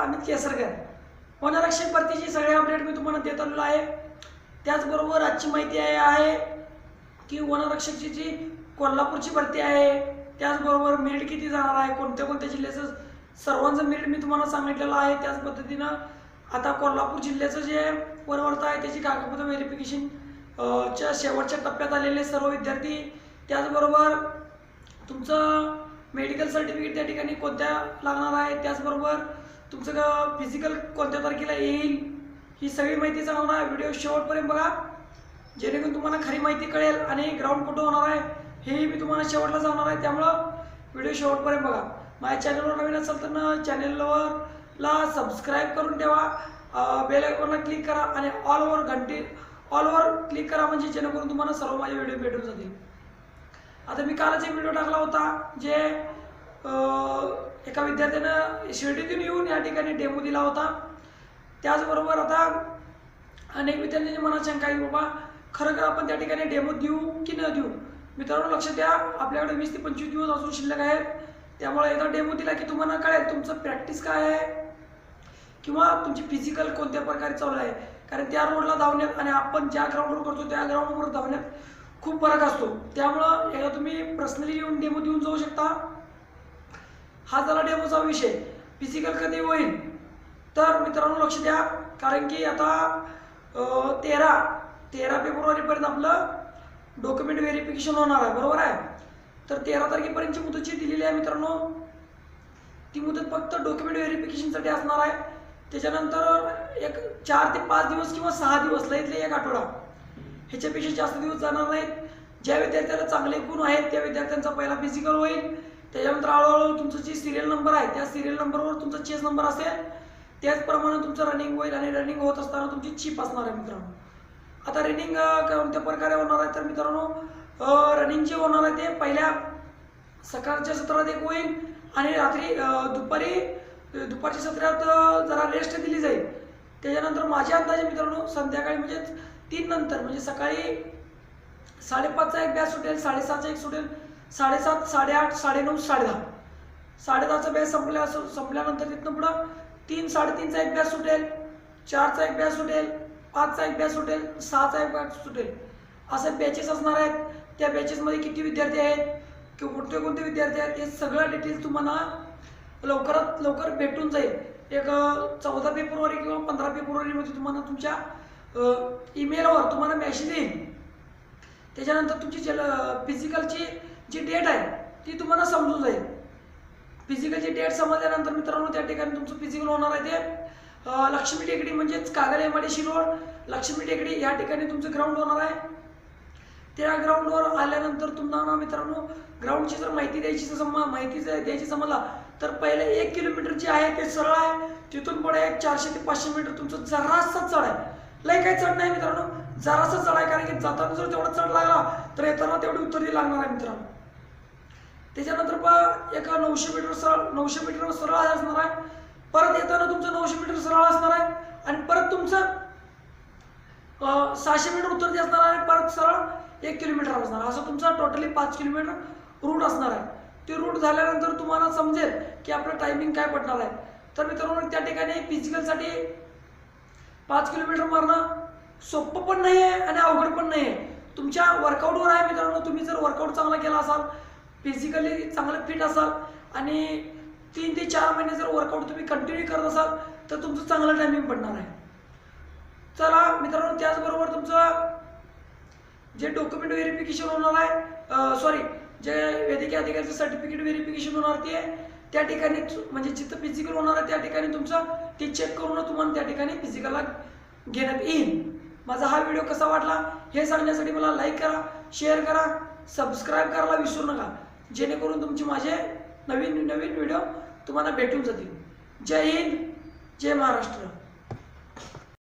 अमित केसरकर. वनरक्षक भरतीची सगळे अपडेट मी तुम्हाला देत आलेलो आहे. त्याचबरोबर आजची माहिती आहे की वनरक्षकची जी कोल्हापूरची भरती आहे, त्याचबरोबर मेरिट किती जाणार आहे, कोणत्या कोणत्या जिल्ह्याचं सर्वांचं मेरिट मी तुम्हाला सांगितलेलं आहे. त्याच पद्धतीनं आता कोल्हापूर जिल्ह्याचं जे वरवर्त आहे त्याची कागदपत्र व्हेरिफिकेशन च्या शेवटच्या टप्प्यात आलेले सर्व विद्यार्थी, त्याचबरोबर तुमचं मेडिकल सर्टिफिकेट त्या ठिकाणी कोणत्या लागणार आहे, त्याचबरोबर तुमचं फिजिकल कोणत्या तारखेला येईल, ही सगळी माहिती सांगणार आहे. व्हिडिओ शेवटपर्यंत बघा जेणेकरून तुम्हाला खरी माहिती कळेल आणि ग्राउंड कुठं होणार आहे हेही मी तुम्हाला शेवटला सांगणार आहे. त्यामुळं व्हिडिओ शेवटपर्यंत बघा. माझ्या चॅनलवर नवीन असेल तर चॅनलला सबस्क्राईब करून ठेवा, बेल आयकॉनला क्लिक करा आणि ऑलवर क्लिक करा, म्हणजे जेणेकरून तुम्हाला सर्व माझे व्हिडिओ भेटून जातील. आता मी कालच एक व्हिडिओ टाकला होता जे एका विद्यार्थ्यानं शिर्डीतून येऊन या ठिकाणी डेमो दिला होता. त्याचबरोबर आता अनेक विद्यार्थ्यांची मनात शंका आहे बाबा खरं आपण त्या ठिकाणी डेमो देऊ की न देऊ. मित्रांनो लक्ष द्या, आपल्याकडे 20 ते 25 दिवस अजून शिल्लक आहेत. त्यामुळे एकदा डेमो दिला की तुम्हाला कळेल तुमचं प्रॅक्टिस काय आहे किंवा तुमची फिजिकल कोणत्या प्रकारे चालू आहे. कारण त्या रोडला धावण्यात आणि आपण ज्या ग्राउंडवर करतो त्या ग्राउंडवर धावण्यात खूप फरक असतो. त्यामुळं एकदा तुम्ही पर्सनली येऊन डेमो देऊन जाऊ शकता. हा झाला डेमोचा विषय. फिजिकल कधी होईल तर मित्रांनो लक्ष द्या, कारण की आता 13 फेब्रुवारीपर्यंत आपलं डॉक्युमेंट व्हेरिफिकेशन होणार आहे, बरोबर आहे. तर 13 तारखेपर्यंतची मुदत जी दिलेली आहे मित्रांनो, ती मुदत फक्त डॉक्युमेंट व्हेरिफिकेशनसाठी असणार आहे. त्याच्यानंतर एक 4 ते 5 दिवस किंवा 6 दिवस लईतले एक आठवडा, ह्याच्यापेक्षा जास्त दिवस जाणार नाहीत. ज्या विद्यार्थ्याला चांगले गुण आहेत त्या विद्यार्थ्यांचा पहिला फिजिकल होईल. त्याच्यानंतर हळूहळू तुमचं जी सिरियल नंबर आहे त्या सिरियल नंबरवर तुमचा चेस नंबर असेल, त्याचप्रमाणे तुमचं रनिंग होईल आणि रनिंग होत असताना तुमची चिप असणार आहे मित्रांनो. आता रनिंग कोणत्या प्रकारे होणार आहे तर मित्रांनो रनिंग जे होणार आहे ते पहिल्या सकाळच्या सत्रात एक होईल आणि रात्री दुपारच्या सत्रात जरा रेस्ट दिली जाईल. त्याच्यानंतर माझ्या अंदाजे मित्रांनो संध्याकाळी म्हणजे 3 नंतर म्हणजे सकाळी 5:30चा एक बॅच सुटेल, 6:30चा एक सुटेल, 7:30, 8:30, 9:30, 10:30. 10:30चा बॅच संपल्यानंतर तिथनं पुढं 3, 3:30चा एक बॅच सुटेल, 4चा एक बॅच सुटेल, 5चा एक बॅच सुटेल, 6चा एक बॅच सुटेल. असे बॅचेस असणार आहेत. त्या बॅचेसमध्ये किती विद्यार्थी आहेत किंवा कोणते विद्यार्थी आहेत हे सगळं डिटेल्स तुम्हाला लवकरात लवकर भेटून जाईल. एक 14 फेब्रुवारी किंवा 15 फेब्रुवारीमध्ये तुम्हाला तुमच्या ईमेलवर तुम्हाला मेसेज येईल. त्याच्यानंतर तुमची फिजिकलची जी डेट आहे ती तुम्हाला समजून जाईल. फिजिकलची डेट समजल्यानंतर मित्रांनो त्या ठिकाणी तुमचं फिजिकल होणार आहे ते लक्ष्मी टेकडी म्हणजेच कागल MIDC रोड लक्ष्मी टेकडी या ठिकाणी तुमचं ग्राउंड होणार आहे. त्या ग्राउंडवर आल्यानंतर तुम्हाला मित्रांनो ग्राउंडची जर माहिती द्यायची समजला तर पहिले 1 किलोमीटर जे आहे ते सरळ आहे. तिथून पुढे एक 400 ते 500 मीटर तुमचं जरासा चढ आहे. लय काही चढ नाही मित्रांनो, जरासा चढ आहे. कारण की जाताना जर तेवढा चढ लागला तर येताना तेवढी उत्तरी लागणार आहे मित्रांनो. त्याच्यानंतर एक 900 मीटर सरळ असणार आहे. परत येताना तुमचं 900 मीटर सरळ असणार आहे आणि परत तुमचं 600 मीटर उत्तरती असणार आहे. परत सरळ 1 किलोमीटर असणार. असं तुमचा टोटली 5 किलोमीटर रूट असणार आहे. ते रूट झाल्यानंतर तुम्हाला समजेल की आपलं टायमिंग काय पडणार आहे. तर मित्रांनो त्या ठिकाणी फिजिकलसाठी 5 किलोमीटर मारणं सोपं पण नाही आहे आणि अवघड पण नाही आहे. तुमच्या वर्कआउटवर आहे मित्रांनो. तुम्ही जर वर्कआउट चांगला केला असाल, फिजिकली चांगलं फिट असाल आणि 3 ते 4 महिने जर वर्कआउट तुम्ही कंटिन्यू करत असाल तर तुमचं चांगलं टायमिंग पडणार आहे. चला मित्रांनो, त्याचबरोबर तुमचं जे डॉक्युमेंट व्हेरिफिकेशन होणार आहे, जे वैद्यकीय अधिकाऱ्याचं सर्टिफिकेट व्हेरिफिकेशन होणार ते त्या ठिकाणी म्हणजे जिथं फिजिकल होणार आहे त्या ठिकाणी तुमचं ते चेक करून तुम्हाला त्या ठिकाणी फिजिकलला घेण्यात येईल. माझा हा व्हिडिओ कसा वाटला हे सांगण्यासाठी मला लाईक करा, शेअर करा, सबस्क्राईब करायला विसरू नका, जेणेकरून तुमचे माझे नवीन व्हिडिओ तुम्हाला भेटून जातील. जय हिंद, जय महाराष्ट्र.